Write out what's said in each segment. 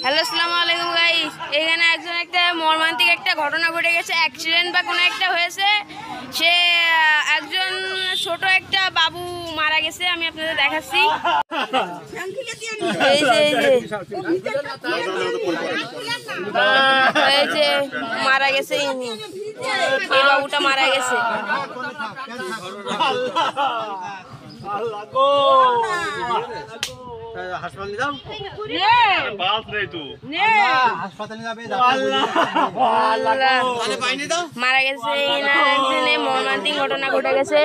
Hello আসসালামু আলাইকুম guys. এখানে একটা মর্মান্তিক একটা ঘটনা ঘটে গেছে, অ্যাক্সিডেন্ট বা কোনো একটা হয়েছে। সে একজন ছোট একটা বাবু মারা গেছে, আমি আপনাদের দেখাচ্ছি। এই যে মারা গেছে, এই বাবুটা মারা গেছে। মারা গেছে মর্মান্তিক ঘটনা ঘটে গেছে।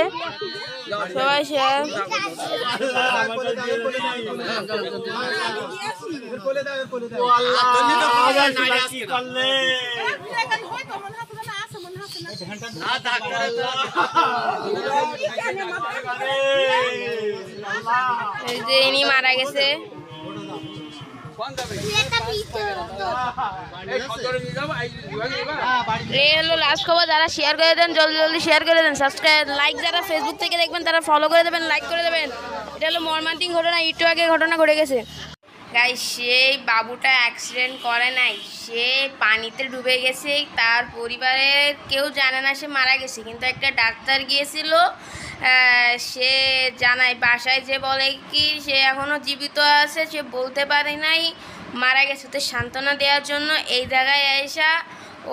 সবাই ইনি মারা গেছে। লাস্ট খবর, যারা শেয়ার করে দেন জলদি জলদি শেয়ার করে দেন, সাবস্ক্রাইব লাইক, যারা ফেসবুক থেকে দেখবেন তারা ফলো করে দেবেন, লাইক করে দেবেন। এটা হলো মর্মান্তিক ঘটনা, একটু আগে ঘটনা ঘটে গেছে। গাইস, সেই বাবুটা অ্যাক্সিডেন্ট করে নাই, সে পানিতে ডুবে গেছে। তার পরিবারের কেউ জানে না সে মারা গেছে, কিন্তু একটা ডাক্তার গিয়েছিল, সে জানায় বাসায়, যে বলে কি সে এখনও জীবিত আছে, সে বলতে পারে নাই মারা গেছে। তো সান্ত্বনা দেওয়ার জন্য এই জায়গায় আইসা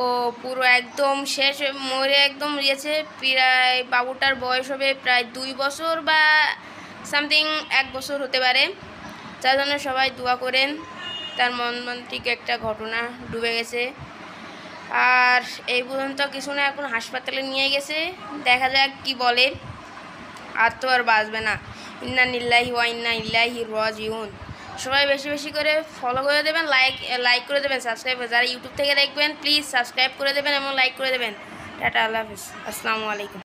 ও পুরো একদম শেষ মরে একদম গিয়েছে। প্রায় বাবুটার বয়স হবে প্রায় 2 বছর বা সামথিং 1 বছর হতে পারে। যার জন্য সবাই দোয়া করেন। তার মর্মান্তিক একটা ঘটনা, ডুবে গেছে। আর এই পর্যন্ত কিছু না, এখন হাসপাতালে নিয়ে গেছে, দেখা যাক কি বলে। আর তো আর বাঁচবে না। ইন্না লিল্লাহি ওয়া ইন্না ইলাইহি রাজিউন। সবাই বেশি বেশি করে ফলো করে দেবেন, লাইক করে দেবেন, সাবস্ক্রাইব। যারা ইউটিউব থেকে দেখবেন প্লিজ সাবস্ক্রাইব করে দেবেন এবং লাইক করে দেবেন। টাটা, আল্লাহ হাফিজ, আসসালামু আলাইকুম।